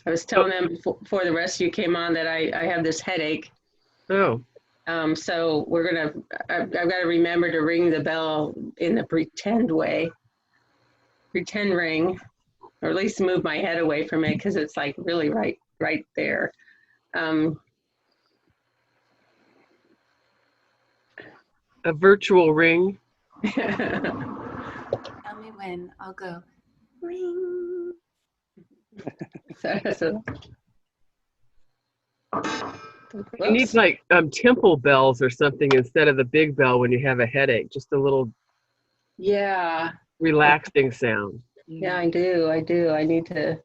I was telling them before the rest of you came on that I have this headache. Oh. So I've got to remember to ring the bell in a pretend way, pretend ring, or at least move my head away from it because it's like really right there. A virtual ring. Tell me when, I'll go ring. You need like temple bells or something instead of the big bell when you have a headache. Just a little relaxing sound. Yeah, I do. I need to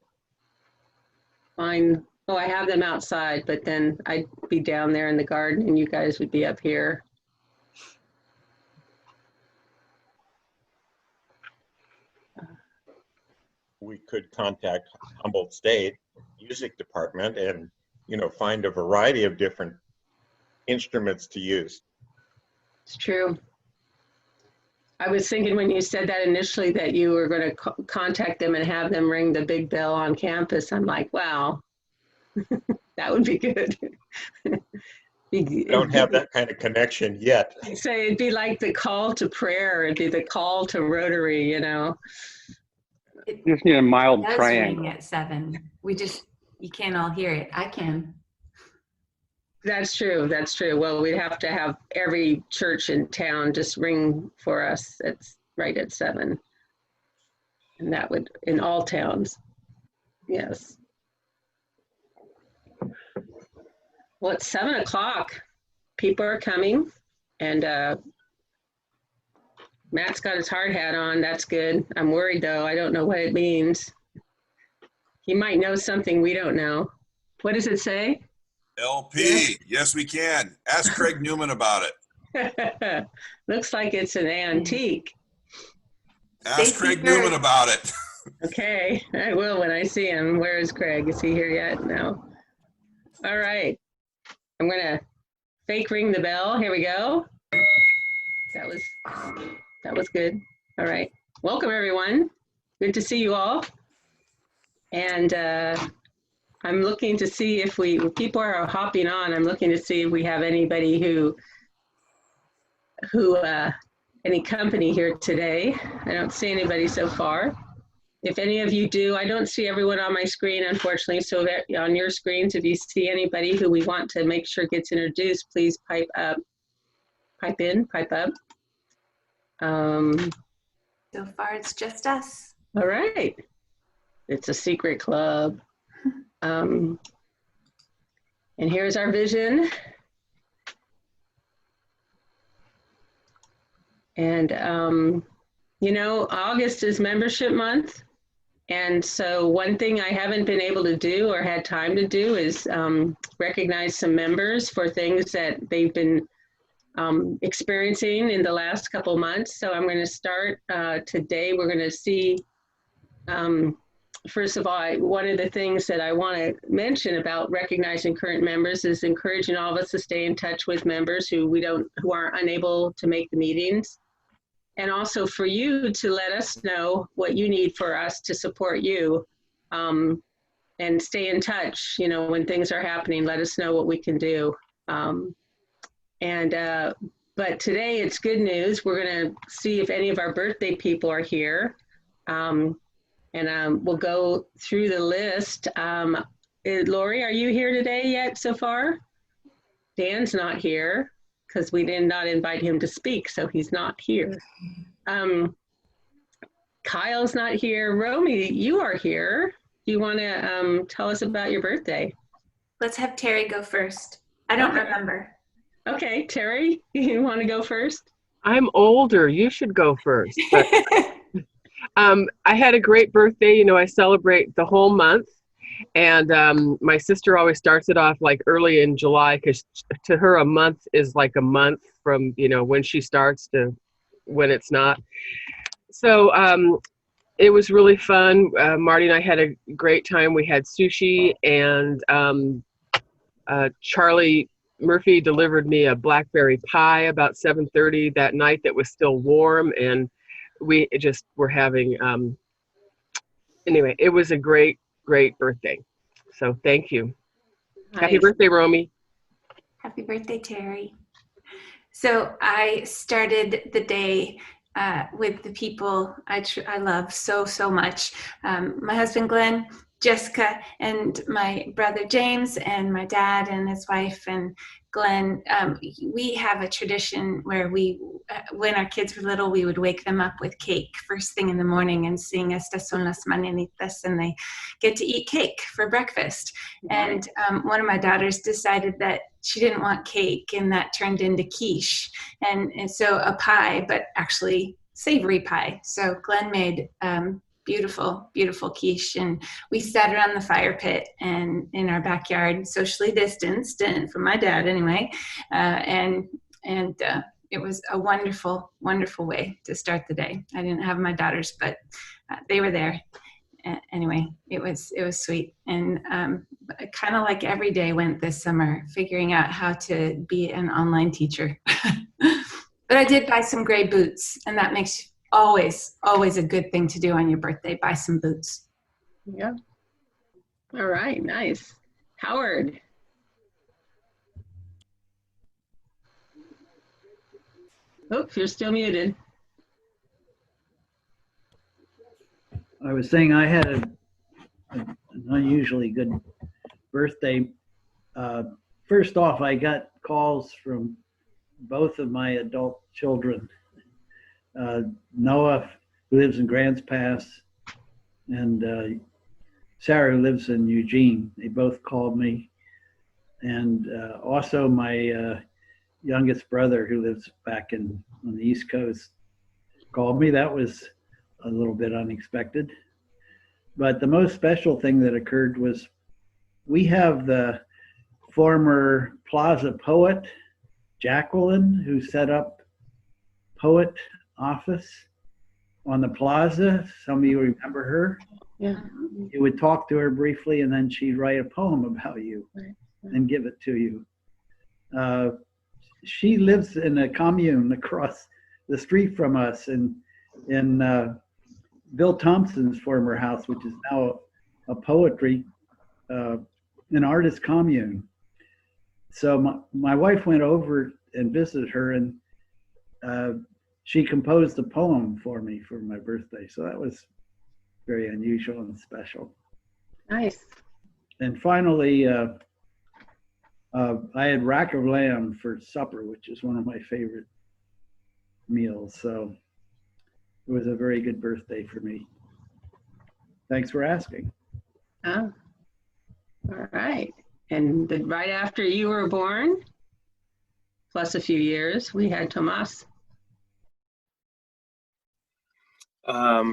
find, I have them outside, but then I'd be down there in the garden and you guys would be up here. We could contact Humboldt State Music Department and, find a variety of different instruments to use. It's true. I was thinking when you said that initially that you were going to contact them and have them ring the big bell on campus. I'm like, wow, that would be good. I don't have that kind of connection yet. So it'd be like the call to prayer. It'd be the call to Rotary, You just need a mild triangle. Ring at 7. You can't all hear it. I can. That's true. Well, we'd have to have every church in town just ring for us. It's right at 7. And that would, in all towns. Yes. Well, it's 7 o'clock. People are coming. And Matt's got his hard hat on. That's good. I'm worried, though. I don't know what it means. He might know something we don't know. What does it say? LP, yes we can. Ask Craig Newman about it. Looks like it's an antique. Ask Craig Newman about it. Okay, I will when I see him. Where is Craig? Is he here yet? No. All right. I'm gonna fake ring the bell. Here we go. That was good. All right. Welcome everyone. Good to see you all. And I'm looking to see if people are hopping on. I'm looking to see if we have anybody any company here today. I don't see anybody so far. If any of you do, I don't see everyone on my screen, unfortunately. So on your screens, if you see anybody who we want to make sure gets introduced, please pipe up, pipe up. So far, it's just us. All right. It's a secret club. And here's our vision. And, August is membership month. And so one thing I haven't been able to do or had time to do is recognize some members for things that they've been experiencing in the last couple months. So I'm going to start today. We're going to see first of all, one of the things that I want to mention about recognizing current members is encouraging all of us to stay in touch with members who are unable to make the meetings. And also for you to let us know what you need for us to support you, and stay in touch, when things are happening, let us know what we can do. But today it's good news. We're going to see if any of our birthday people are here. And we'll go through the list. Lori, are you here today yet so far? Dan's not here because we did not invite him to speak, so he's not here. Kyle's not here. Romi, you are here. Do you want to tell us about your birthday? Let's have Terri go first. I don't remember. Okay, Terri, you want to go first? I'm older. You should go first. But I had a great birthday. I celebrate the whole month. And my sister always starts it off like early in July because to her a month is like a month from, when she starts to when it's not. So it was really fun. Marty and I had a great time. We had sushi and Charlie Murphy delivered me a blackberry pie about 7:30 that night that was still warm. And we just were having, anyway, it was a great birthday. So thank you. Happy Nice. birthday, Romi. Happy birthday, Terri. So I started the day with the people I love so much. My husband, Glenn, Jessica, and my brother, James, and my dad and his wife, and Glenn. We have a tradition where when our kids were little, we would wake them up with cake first thing in the morning and sing Estas son las mañanitas, and they get to eat cake for breakfast. And one of my daughters decided that she didn't want cake, and that turned into quiche. And so a pie, but actually savory pie. So Glenn made beautiful quiche, and we sat around the fire pit and in our backyard, socially distanced, and from my dad anyway. And it was a wonderful way to start the day. I didn't have my daughters, but they were there. Anyway, it was sweet, and kind of like every day went this summer, figuring out how to be an online teacher. But I did buy some gray boots, and that makes always a good thing to do on your birthday. Buy some boots. Yeah. All right. Nice. Howard. Oops, you're still muted. I was saying I had an unusually good birthday. First off, I got calls from both of my adult children. Noah, who lives in Grants Pass, and Sarah, who lives in Eugene. They both called me. And also my youngest brother, who lives back on the East Coast, called me. That was a little bit unexpected. But the most special thing that occurred was we have the former Plaza poet, Jacqueline, who set up Poet Office on the Plaza. Some of you remember her. Yeah. You would talk to her briefly, and then she'd write a poem about you and give it to you. She lives in a commune across the street from us in Bill Thompson's former house, which is now a poetry, an artist commune. So my wife went over and visited her, and she composed a poem for me for my birthday. So that was very unusual and special. Nice. And finally, I had rack of lamb for supper, which is one of my favorite meals. So it was a very good birthday for me. Thanks for asking. Oh, all right. And right after you were born, plus a few years, we had Tomas.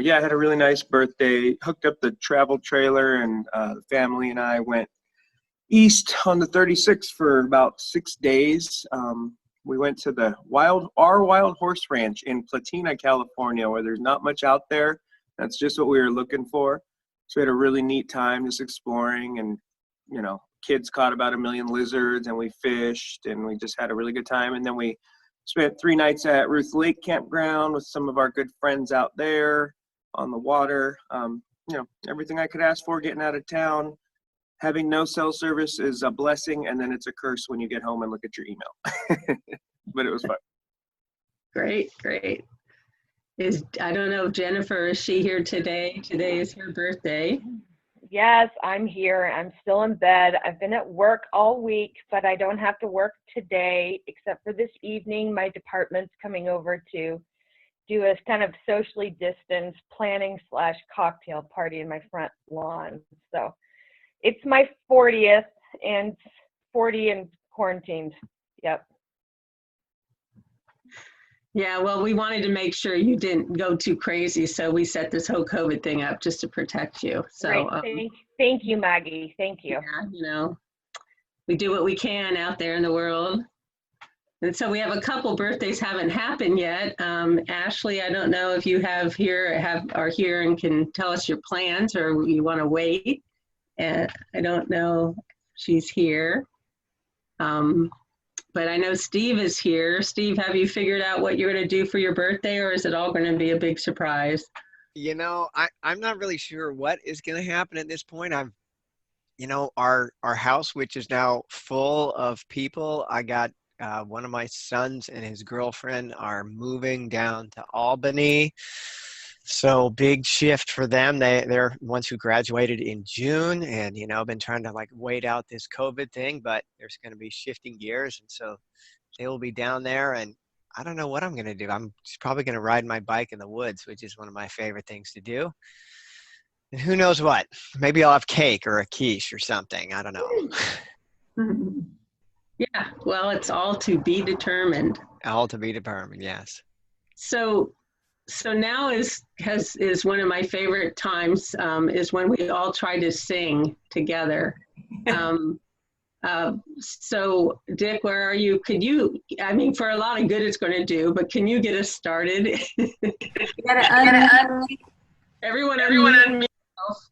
Yeah, I had a really nice birthday, hooked up the travel trailer, and the family and I went east on the 36th for about 6 days. We went to the our wild horse ranch in Platina, California, where there's not much out there. That's just what we were looking for. So we had a really neat time just exploring, and, you know, kids caught about 1 million lizards, and we fished, and we just had a really good time. And then we spent 3 nights at Ruth Lake Campground with some of our good friends out there on the water. You know, everything I could ask for getting out of town. Having no cell service is a blessing, and then it's a curse when you get home and look at your email. But it was fun. Great. I don't know, Jennifer, is she here today? Today is her birthday. Yes, I'm here. I'm still in bed. I've been at work all week, but I don't have to work today, except for this evening. My department's coming over to do a kind of socially distanced planning/cocktail party in my front lawn. So it's my 40th, and 40 and quarantined. Yep. Yeah, well, we wanted to make sure you didn't go too crazy, so we set this whole COVID thing up just to protect you. So Great. Thank you, Maggie. Thank you. yeah, you know, we do what we can out there in the world. And so we have a couple birthdays haven't happened yet. Ashley, I don't know if you are here and can tell us your plans, or you want to wait. I don't know if she's here. But I know Steve is here. Steve, have you figured out what you're going to do for your birthday, or is it all going to be a big surprise? You know, I'm not really sure what is going to happen at this point. you know, our house, which is now full of people, I got one of my sons and his girlfriend are moving down to Albany. So big shift for them. They're ones who graduated in June, and you know, been trying to like wait out this COVID thing, but there's going to be shifting gears, and so they will be down there. And I don't know what I'm going to do. I'm just probably going to ride my bike in the woods, which is one of my favorite things to do. And who knows what? Maybe I'll have cake or a quiche or something. I don't know. Yeah, well, it's all to be determined. All to be determined, yes. So now is one of my favorite times, is when we all try to sing together. So Dick, where are you? Could you, I mean, for a lot of good it's going to do, but can you get us started? Everyone unmute yourself.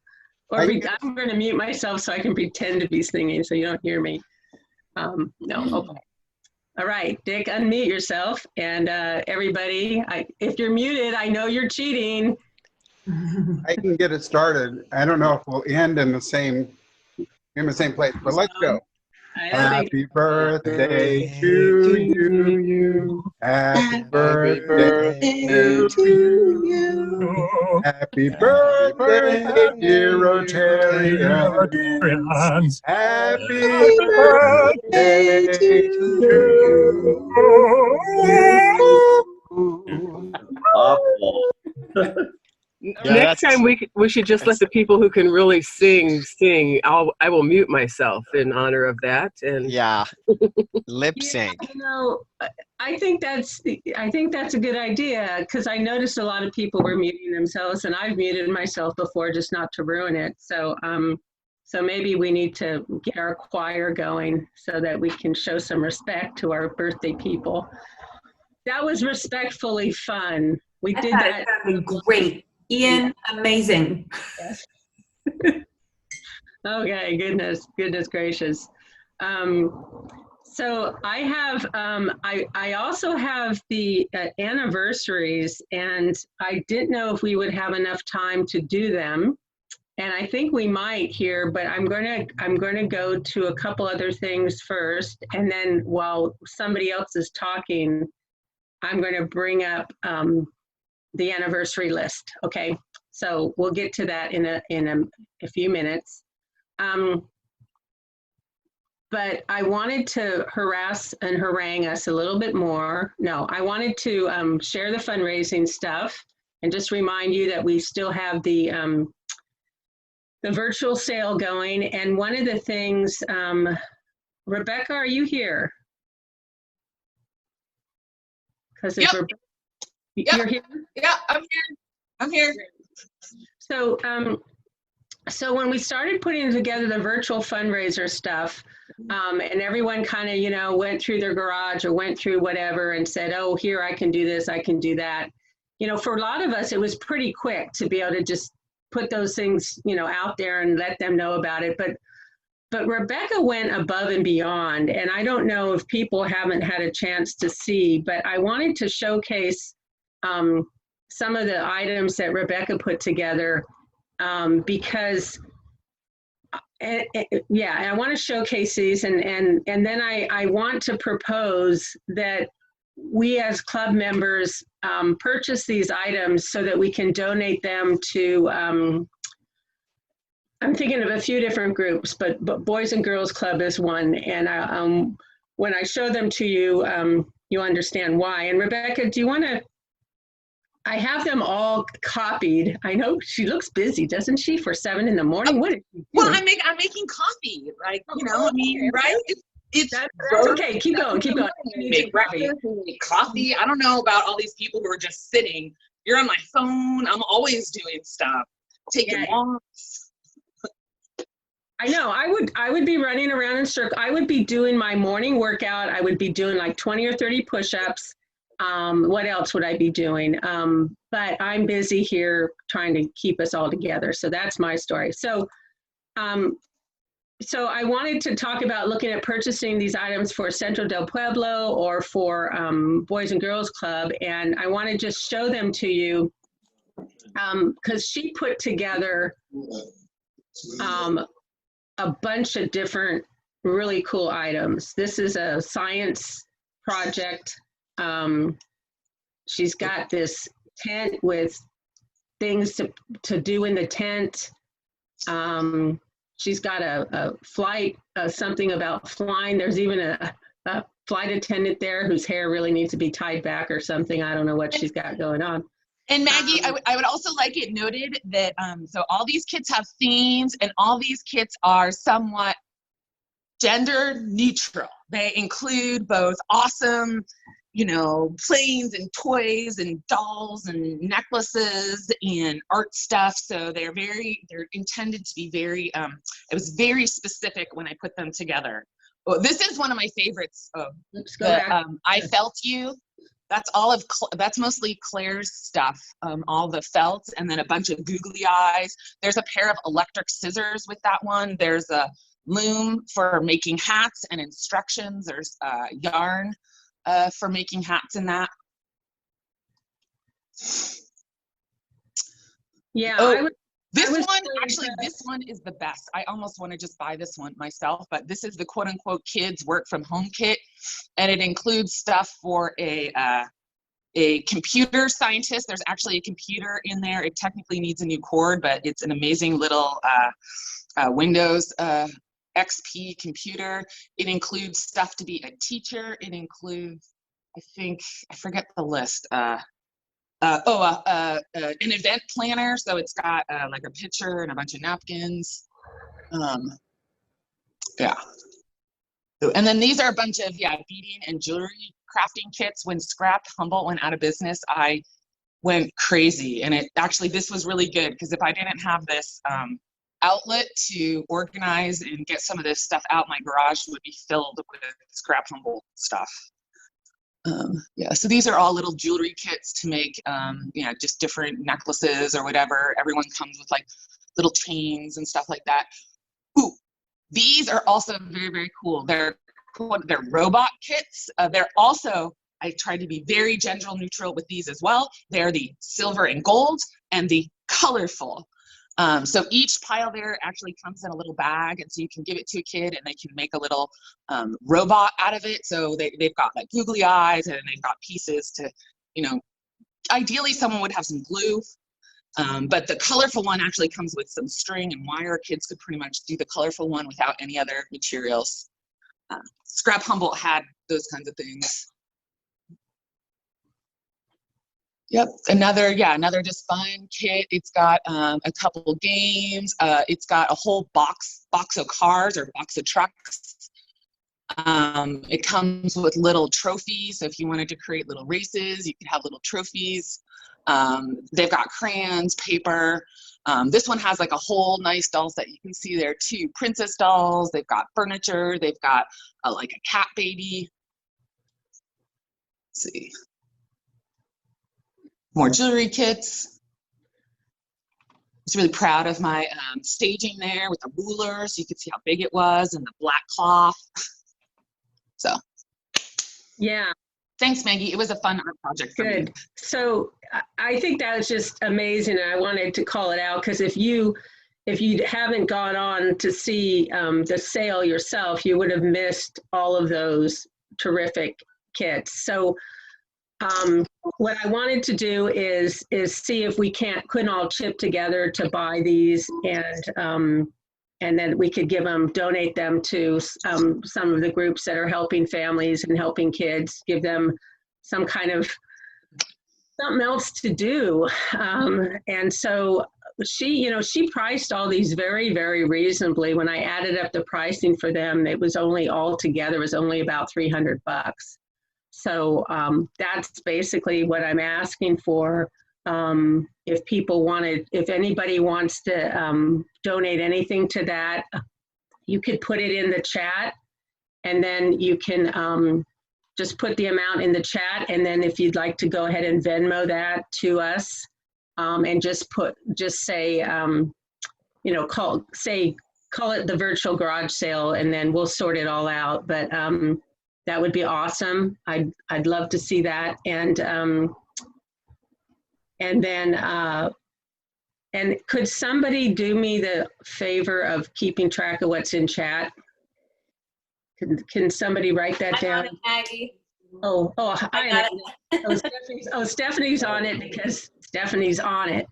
Or I'm going to mute myself so I can pretend to be singing so you don't hear me. No, okay. All right, Dick, unmute yourself. And everybody, if you're muted, I know you're cheating. I can get it started. I don't know if we'll end in the same place, but let's go. Happy birthday to you. Happy birthday to you. Happy birthday, dear Rotarians. Happy birthday to you. Awful. Next time we should just let the people who can really sing. I will mute myself in honor of that. And yeah, lip sync. You know, I think that's a good idea, because I noticed a lot of people were muting themselves, and I've muted myself before just not to ruin it. So so maybe we need to get our choir going so that we can show some respect to our birthday people. That was respectfully fun. We did that. Great. Ian, amazing. Yes. Okay, goodness gracious. So I have, I also have the anniversaries, and I didn't know if we would have enough time to do them. And I think we might here, but I'm gonna go to a couple other things first, and then while somebody else is talking, I'm gonna bring up the anniversary list. Okay, so we'll get to that in a few minutes. But I wanted to harass and harangue us a little bit more. No, I wanted to share the fundraising stuff and just remind you that we still have the virtual sale going. And one of the things, Rebecca, are you here? Because if Rebecca, you're here? Yeah, I'm here. So, so when we started putting together the virtual fundraiser stuff, and everyone kind of, you know, went through their garage or went through whatever and said, oh, here, I can do this, I can do that. You know, for a lot of us, it was pretty quick to be able to just put those things, you know, out there and let them know about it. But Rebecca went above and beyond, and I don't know if people haven't had a chance to see, but I wanted to showcase some of the items that Rebecca put together, because I want to showcase these, and then I want to propose that we as club members purchase these items so that we can donate them to, I'm thinking of a few different groups, but Boys and Girls Club is one, and when I show them to you, you'll understand why. And Rebecca, do you want to, I have them all copied. I know she looks busy, doesn't she, for 7 in the morning? What is she doing? Well, I'm making coffee, like, you know, I mean, right? That's okay. Keep going. Make breakfast, make coffee. I don't know about all these people who are just sitting. You're on my phone. I'm always doing stuff, taking walks. I know. I would be running around in circles. I would be doing my morning workout. I would be doing like 20 or 30 push-ups. What else would I be doing? But I'm busy here trying to keep us all together. So that's my story. So, so I wanted to talk about looking at purchasing these items for Centro del Pueblo or for Boys and Girls Club. And I want to just show them to you because she put together a bunch of different really cool items. This is a science project. She's got this tent with things to do in the tent. She's got a flight, something about flying. There's even a flight attendant there whose hair really needs to be tied back or something. I don't know what she's got going on. And Maggie, I would also like it noted that so all these kits have themes, and all these kits are somewhat gender neutral. They include both awesome, you know, planes and toys and dolls and necklaces and art stuff. So they're intended to be very, it was very specific when I put them together. Well, this is one of my favorites. I Felt You. That's mostly Claire's stuff, all the felts, and then a bunch of googly eyes. There's a pair of electric scissors with that one. There's a loom for making hats and instructions. There's yarn for making hats in that. Yeah. Oh, this one is the best. I almost want to just buy this one myself, but this is the quote unquote kids work from home kit. And it includes stuff for a computer scientist. There's actually a computer in there. It technically needs a new cord, but it's an amazing little Windows XP computer. It includes stuff to be a teacher. It includes, I forget the list. An event planner. So it's got like a picture and a bunch of napkins. Yeah. And then these are a bunch of, beading and jewelry crafting kits. When Scrapped Humboldt went out of business, I went crazy. And this was really good, because if I didn't have this outlet to organize and get some of this stuff out, my garage would be filled with Scrapped Humboldt stuff. So these are all little jewelry kits to make, just different necklaces or whatever. Everyone comes with like little chains and stuff like that. Ooh, these are also very, very cool. They're robot kits. They're also, I tried to be very gender neutral with these as well. They're the silver and gold and the colorful. So each pile there actually comes in a little bag, and so you can give it to a kid and they can make a little robot out of it. So they've got like googly eyes, and they've got pieces to, ideally someone would have some glue, but the colorful one actually comes with some string and wire. Kids could pretty much do the colorful one without any other materials. Scrap Humboldt had those kinds of things. Yep, another just fun kit. It's got a couple games. It's got a whole box of cars or box of trucks. It comes with little trophies. So if you wanted to create little races, you could have little trophies. They've got crayons, paper. This one has like a whole nice dolls that you can see there too. Princess dolls. They've got furniture. They've got like a cat baby. Let's see. More jewelry kits. I was really proud of my staging there with the ruler, so you could see how big it was, and the black cloth. So, yeah. Thanks, Maggie. It was a fun art project for me. So I think that was just amazing. I wanted to call it out because if you haven't gone on to see the sale yourself, you would have missed all of those terrific kits. So what I wanted to do is see if we couldn't all chip together to buy these, and then we could donate them to some of the groups that are helping families and helping kids, give them some kind of something else to do. And so she priced all these very, very reasonably. When I added up the pricing for them, it was only altogether was only about $300. So that's basically what I'm asking for. If anybody wants to donate anything to that, you could put it in the chat, and then you can just put the amount in the chat. And then if you'd like to go ahead and Venmo that to us, and just say, call it the virtual garage sale, and then we'll sort it all out. But that would be awesome. I'd love to see that. And And could somebody do me the favor of keeping track of what's in chat? Can somebody write that down? Maggie. Hi. Stephanie, Stephanie's on it because Stephanie's on it.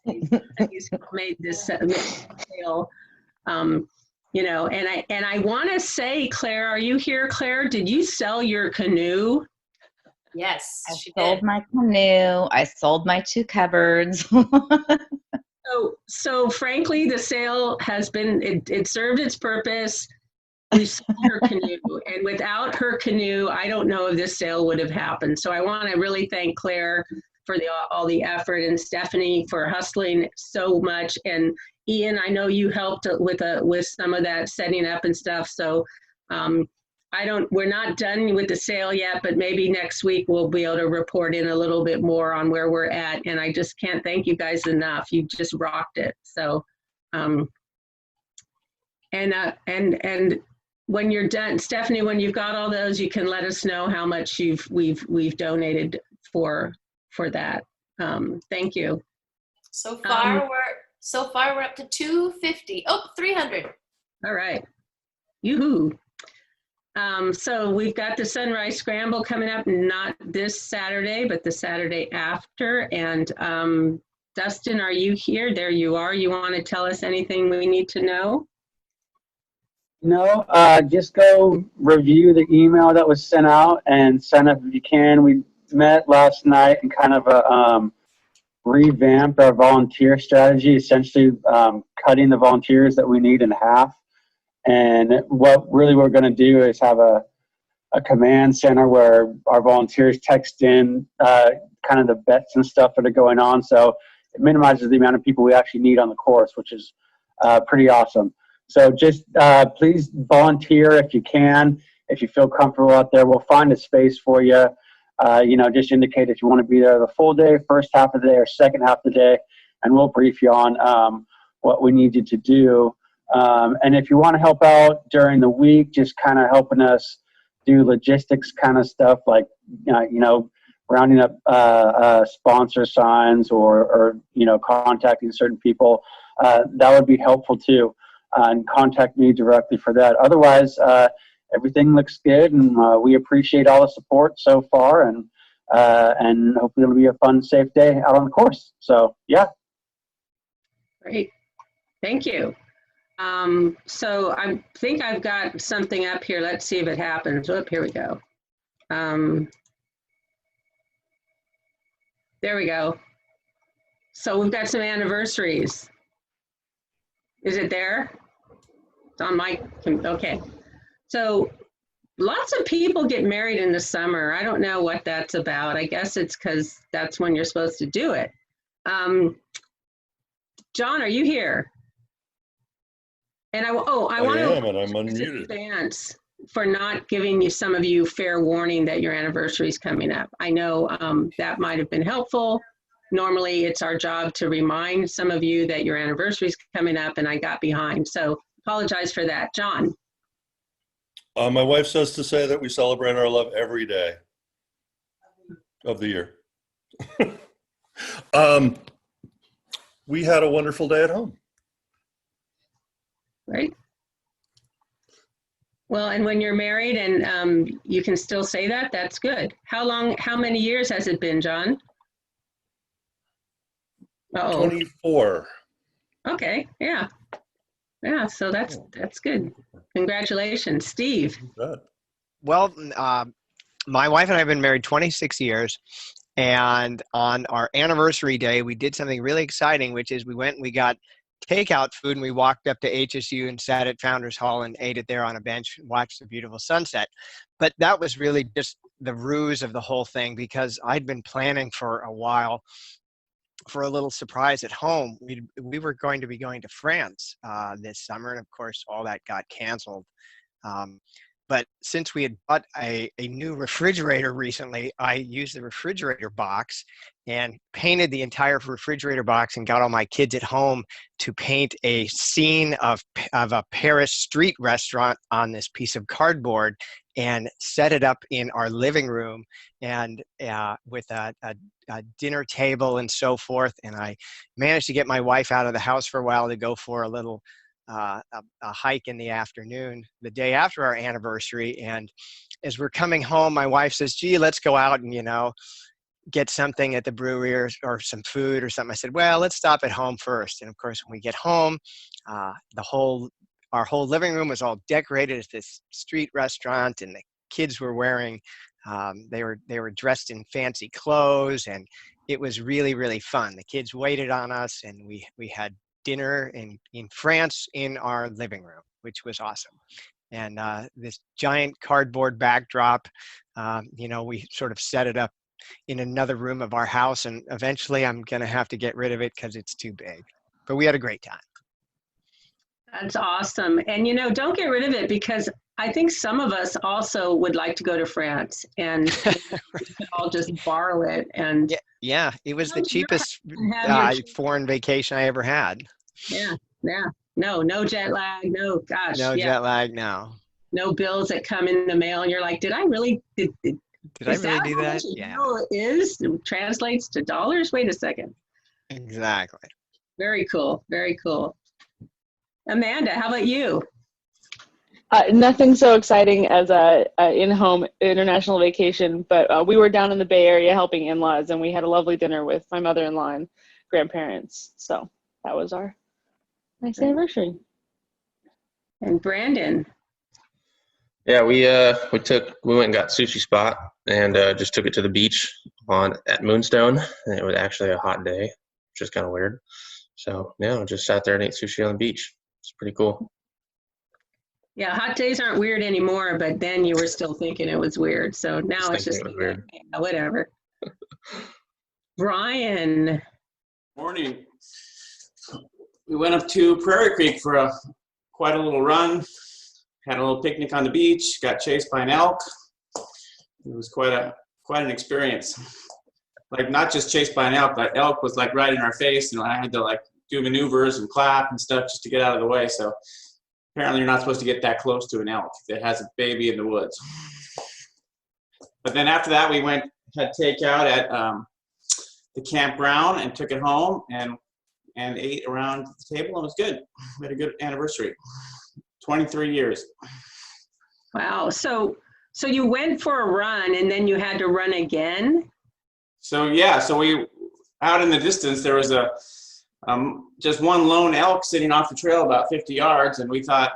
He's made this sale. You know, and I want to say, Claire, are you here, Claire? Did you sell your canoe? Yes, I sold my canoe. I sold my 2 cupboards. So frankly, the sale has been, it served its purpose. We sold her canoe, and without her canoe, I don't know if this sale would have happened. So I want to really thank Claire for all the effort, and Stephanie for hustling so much. And Ian, I know you helped with some of that setting up and stuff. So we're not done with the sale yet, but maybe next week we'll be able to report in a little bit more on where we're at. And I just can't thank you guys enough. You just rocked it. So, and when you're done, Stephanie, when you've got all those, you can let us know how much we've donated for that. Thank you. So far we're up to 250. Oh, 300. All right. Yoo-hoo. So we've got the Sunrise Scramble coming up, not this Saturday, but the Saturday after. And Dustin, are you here? There you are. You want to tell us anything we need to know? No, just go review the email that was sent out and sign up if you can. We met last night and kind of revamped our volunteer strategy, essentially cutting the volunteers that we need in half. And what really we're going to do is have a command center where our volunteers text in kind of the bets and stuff that are going on. So it minimizes the amount of people we actually need on the course, which is pretty awesome. So just please volunteer if you can. If you feel comfortable out there, we'll find a space for you. Just indicate if you want to be there the full day, first half of the day, or second half of the day, and we'll brief you on what we need you to do. And if you want to help out during the week, just kind of helping us do logistics kind of stuff, like rounding up sponsor signs or contacting certain people, that would be helpful too. And contact me directly for that. Otherwise, everything looks good, and we appreciate all the support so far, and hopefully it'll be a fun, safe day out on the course. So, yeah. Great. Thank you. So I think I've got something up here. Let's see if it happens. Oh, here we go. There we go. So we've got some anniversaries. Is it there? It's on my, okay. So lots of people get married in the summer. I don't know what that's about. I guess it's because that's when you're supposed to do it. John, are you here? And I want to am, and I'm unmuted. Advance for not giving you, some of you, fair warning that your anniversary is coming up. I know that might have been helpful. Normally, it's our job to remind some of you that your anniversary is coming up, and I got behind. So apologize for that. John. My wife says to say that we celebrate our love every day of the year. We had a wonderful day at home. Right. Well, and when you're married and you can still say that, that's good. How many years has it been, John? 24. Okay, yeah. Yeah, so that's good. Congratulations. Steve. Well, my wife and I have been married 26 years. And on our anniversary day, we did something really exciting, which is we went and we got takeout food, and we walked up to HSU and sat at Founders Hall and ate it there on a bench and watched the beautiful sunset. But that was really just the ruse of the whole thing, because I'd been planning for a while for a little surprise at home. We were going to be going to France this summer, and of course all that got canceled. But since we had bought a new refrigerator recently, I used the refrigerator box and painted the entire refrigerator box and got all my kids at home to paint a scene of a Paris street restaurant on this piece of cardboard and set it up in our living room and with a dinner table and so forth. And I managed to get my wife out of the house for a while to go for a little a hike in the afternoon, the day after our anniversary. And as we're coming home, my wife says, gee, let's go out and, get something at the brewery or some food or something. I said, well, let's stop at home first. And of course, when we get home, our whole living room was all decorated at this street restaurant, and the kids were wearing, they were dressed in fancy clothes, and it was really, really fun. The kids waited on us, and we had dinner in France in our living room, which was awesome. And this giant cardboard backdrop, we sort of set it up in another room of our house, and eventually I'm going to have to get rid of it because it's too big. But we had a great time. That's awesome. And, don't get rid of it, because I think some of us also would like to go to France, and I'll just borrow it. And yeah, it was the cheapest foreign vacation I ever had. Yeah. No jet lag. No, gosh. No jet lag, no. No bills that come in the mail, and you're like, did I really do that? Yeah. It translates to dollars? Wait a second. Exactly. Very cool. Very cool. Amanda, how about you? Nothing so exciting as a in-home international vacation, but we were down in the Bay Area helping in-laws, and we had a lovely dinner with my mother-in-law and grandparents. So that was our nice anniversary. And Brandon? Yeah, we went and got sushi spot and just took it to the beach at Moonstone, and it was actually a hot day, which is kind of weird. So yeah, just sat there and ate sushi on the beach. It's pretty cool. Yeah, hot days aren't weird anymore, but then you were still thinking it was weird. So now it's just weird. Yeah, whatever. Bryan. Morning. We went up to Prairie Creek for quite a little run. Had a little picnic on the beach. Got chased by an elk. It was quite an experience. Like, not just chased by an elk. That elk was like right in our face, and I had to like do maneuvers and clap and stuff just to get out of the way. So apparently, you're not supposed to get that close to an elk that has a baby in the woods. But then after that, we had takeout at the campground and took it home and ate around the table, and it was good. We had a good anniversary. 23 years. Wow. So you went for a run and then you had to run again? So yeah, we out in the distance, there was just one lone elk sitting off the trail about 50 yards, and we thought,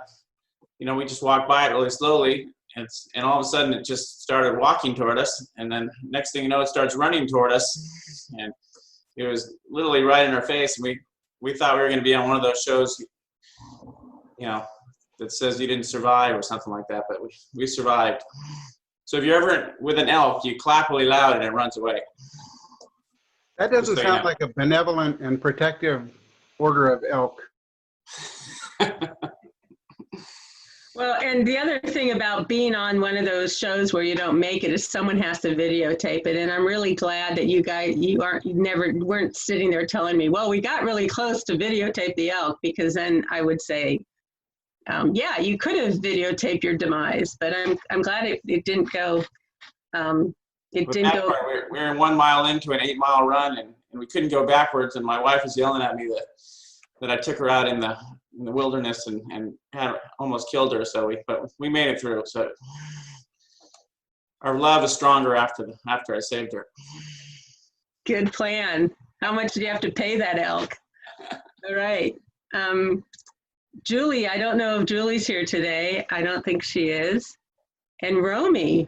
we just walked by it really slowly, and all of a sudden it just started walking toward us, and then next thing you know, it starts running toward us, and it was literally right in our face, and we thought we were going to be on one of those shows, that says you didn't survive or something like that, but we survived. So if you're ever with an elk, you clap really loud and it runs away. That doesn't sound like a benevolent and protective order of elk. Well, and the other thing about being on one of those shows where you don't make it is someone has to videotape it. And I'm really glad that you guys, weren't sitting there telling me, well, we got really close to videotape the elk, because then I would say, yeah, you could have videotaped your demise, but I'm glad it didn't go. We were 1 mile into an 8-mile run, and we couldn't go backwards. And my wife was yelling at me that I took her out in the wilderness and had almost killed her. But we made it through. So our love is stronger after I saved her. Good plan. How much did you have to pay that elk? All right. Julie, I don't know if Julie's here today. I don't think she is. And Romi.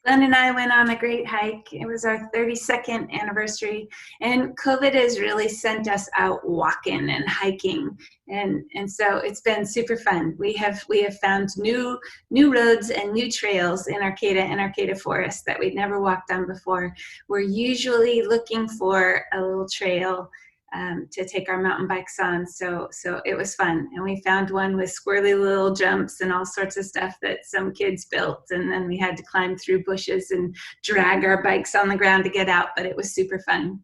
Glenn and I went on a great hike. It was our 32nd anniversary, and COVID has really sent us out walking and hiking, and so it's been super fun. We have found new roads and new trails in Arcata and Arcata Forest that we'd never walked on before. We're usually looking for a little trail to take our mountain bikes on. So it was fun. And we found one with squirrely little jumps and all sorts of stuff that some kids built. And then we had to climb through bushes and drag our bikes on the ground to get out, but it was super fun.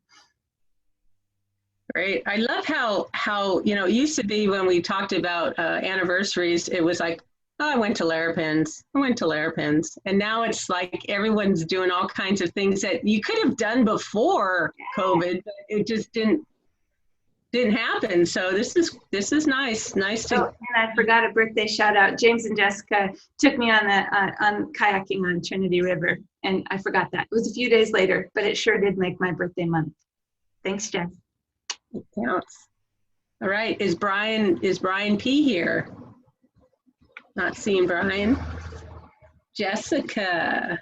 Great. I love how it used to be when we talked about anniversaries, it was like, oh, I went to Larrupin's. And now it's like everyone's doing all kinds of things that you could have done before COVID, but it just didn't happen. So this is nice to. Oh, and I forgot a birthday shout out. James and Jessica took me on kayaking on Trinity River, and I forgot that. It was a few days later, but it sure did make my birthday month. Thanks, Jess. It counts. All right, is Brian P here? Not seeing Brian. Jessica.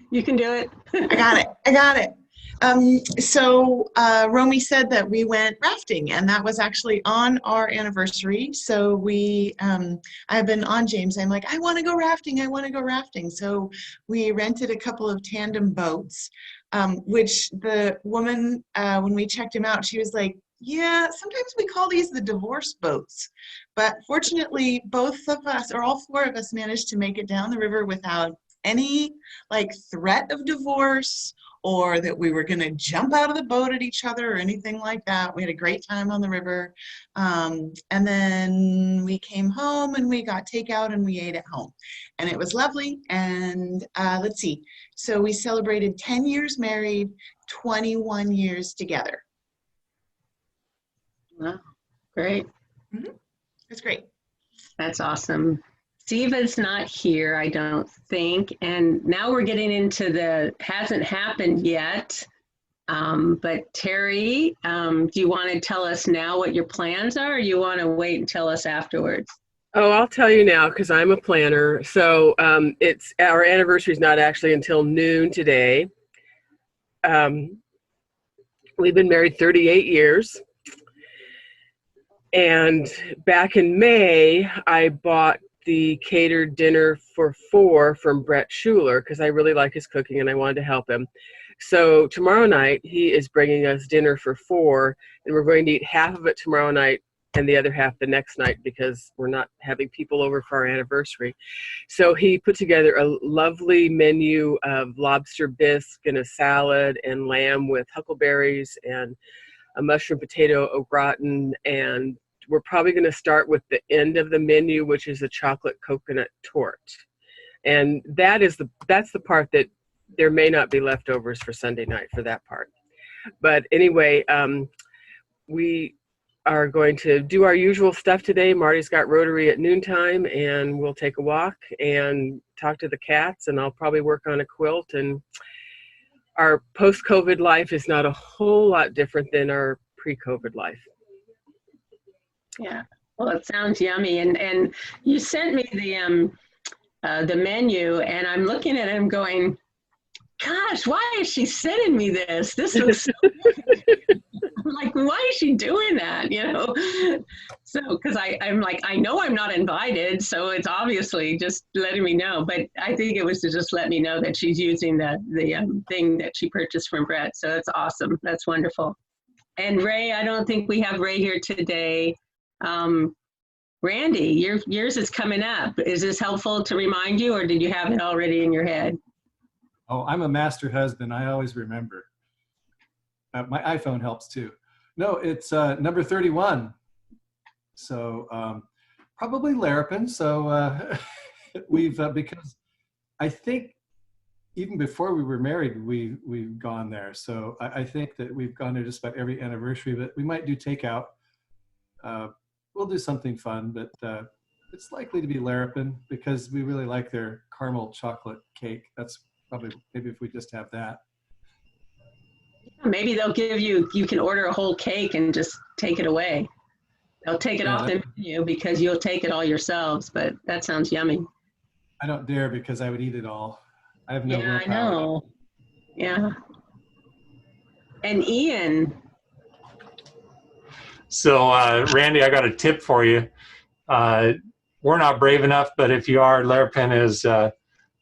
You can do it. I got it. So Romi said that we went rafting, and that was actually on our anniversary. So I've been on James. I'm like, I want to go rafting. So we rented a couple of tandem boats, which the woman, when we checked him out, she was like, yeah, sometimes we call these the divorce boats. But fortunately, both of us, or all four of us, managed to make it down the river without any threat of divorce or that we were going to jump out of the boat at each other or anything like that. We had a great time on the river. And then we came home and we got takeout and we ate at home. And it was lovely. And let's see. So we celebrated 10 years married, 21 years together. Wow, great. Mm-hmm. It's great. That's awesome. Siva's not here, I don't think. And now we're getting into the hasn't happened yet. But Terri, do you want to tell us now what your plans are, or you want to wait and tell us afterwards? Oh, I'll tell you now because I'm a planner. So it's our anniversary is not actually until noon today. We've been married 38 years. And back in May, I bought the catered dinner for 4 from Brett Shuler because I really like his cooking and I wanted to help him. So tomorrow night, he is bringing us dinner for 4, and we're going to eat half of it tomorrow night and the other half the next night because we're not having people over for our anniversary. So he put together a lovely menu of lobster bisque and a salad and lamb with huckleberries and a mushroom potato au gratin, and we're probably going to start with the end of the menu, which is a chocolate coconut torte. And that's the part that there may not be leftovers for Sunday night for that part. But anyway, we are going to do our usual stuff today. Marty's got Rotary at noontime, and we'll take a walk and talk to the cats, and I'll probably work on a quilt. And our post-COVID life is not a whole lot different than our pre-COVID life. Yeah, well, it sounds yummy. And you sent me the menu, and I'm looking at it and going, gosh, why is she sending me this? This looks so good. I'm like, why is she doing that? So, because I'm like, I know I'm not invited, so it's obviously just letting me know. But I think it was to just let me know that she's using the thing that she purchased from Brett. So that's awesome. That's wonderful. And Ray, I don't think we have Ray here today. Randy, yours is coming up. Is this helpful to remind you, or did you have it already in your head? Oh, I'm a master husband. I always remember. My iPhone helps too. No, it's number 31. So probably Larrupin. So we've, because I think even before we were married, we've gone there. So I think that we've gone there just about every anniversary, but we might do takeout. We'll do something fun, but it's likely to be Larrupin because we really like their caramel chocolate cake. That's probably, maybe if we just have that. Maybe they'll give you can order a whole cake and just take it away. They'll take it off the menu because you'll take it all yourselves, but that sounds yummy. I don't dare because I would eat it all. I have no willpower. I know. Yeah. And Ian. So, Randy, I got a tip for you. We're not brave enough, but if you are, Larrupin is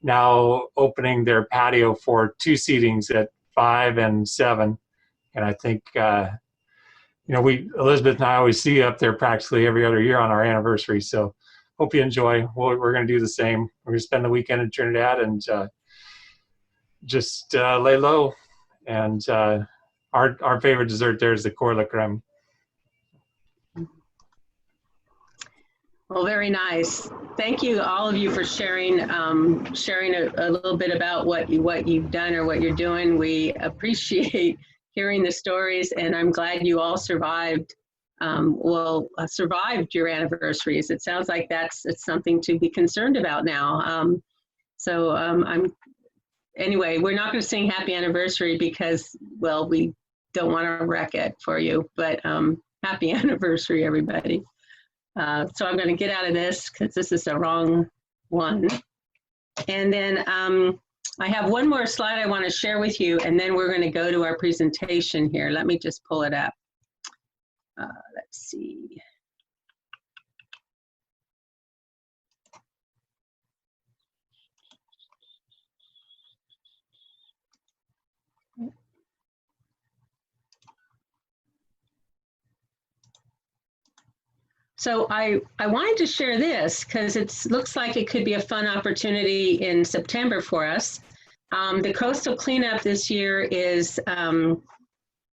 now opening their patio for 2 seatings at 5 and 7. And I think, Elizabeth and I always see you up there practically every other year on our anniversary. So hope you enjoy. We're going to do the same. We're going to spend the weekend in Trinidad and just lay low. And our favorite dessert there is the Corps la Creme. Well, very nice. Thank you, all of you, for sharing a little bit about what you've done or what you're doing. We appreciate hearing the stories, and I'm glad you all survived. Survived your anniversaries. It sounds like it's something to be concerned about now. Anyway, we're not going to sing Happy Anniversary because, well, we don't want to wreck it for you. But happy anniversary, everybody. So I'm going to get out of this because this is the wrong one. And then I have one more slide I want to share with you, and then we're going to go to our presentation here. Let me just pull it up. Let's see. So I wanted to share this because it looks like it could be a fun opportunity in September for us. The coastal cleanup this year is,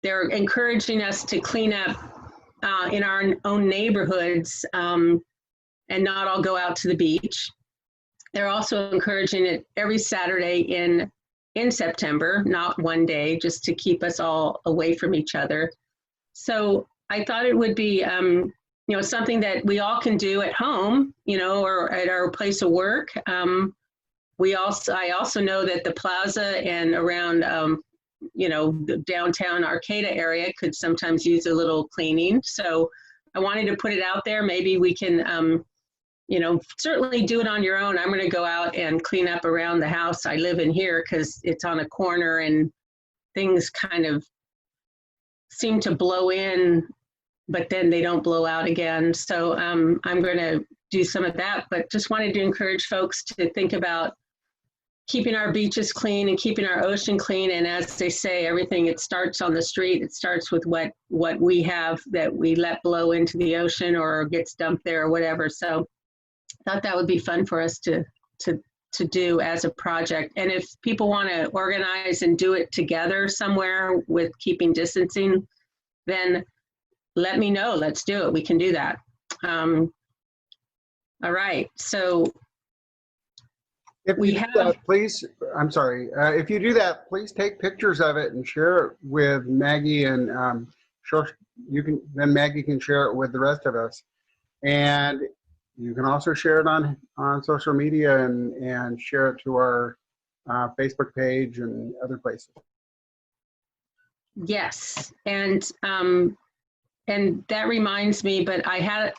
they're encouraging us to clean up in our own neighborhoods and not all go out to the beach. They're also encouraging it every Saturday in September, not one day, just to keep us all away from each other. So I thought it would be something that we all can do at home, or at our place of work. I also know that the plaza and around, the downtown Arcata area could sometimes use a little cleaning. So I wanted to put it out there. Maybe we can, certainly do it on your own. I'm going to go out and clean up around the house I live in here because it's on a corner and things kind of seem to blow in, but then they don't blow out again. So I'm going to do some of that, but just wanted to encourage folks to think about keeping our beaches clean and keeping our ocean clean. And as they say, everything, it starts on the street. It starts with what we have that we let blow into the ocean or gets dumped there or whatever. So I thought that would be fun for us to do as a project. And if people want to organize and do it together somewhere with keeping distancing, then let me know. Let's do it. We can do that. All right. So if you do that, please, I'm sorry. If you do that, please take pictures of it and share it with Maggie, and then Maggie can share it with the rest of us. And you can also share it on social media and share it to our Facebook page and other places. Yes, and that reminds me, but I had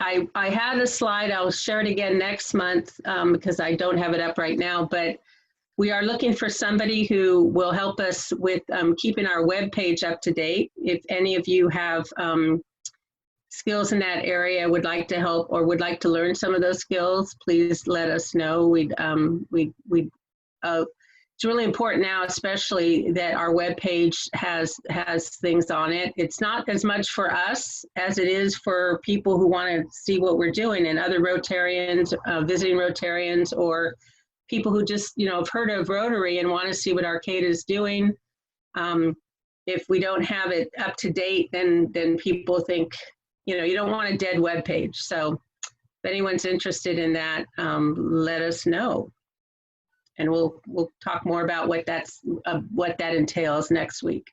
a slide. I'll share it again next month because I don't have it up right now, but we are looking for somebody who will help us with keeping our web page up to date. If any of you have skills in that area, would like to help or would like to learn some of those skills, please let us know. It's really important now, especially that our webpage has things on it. It's not as much for us as it is for people who want to see what we're doing, and other Rotarians, visiting Rotarians, or people who just have heard of Rotary and want to see what Arcata is doing. If we don't have it up to date, then people think you don't want a dead webpage. So if anyone's interested in that, let us know. And we'll talk more about what that entails next week.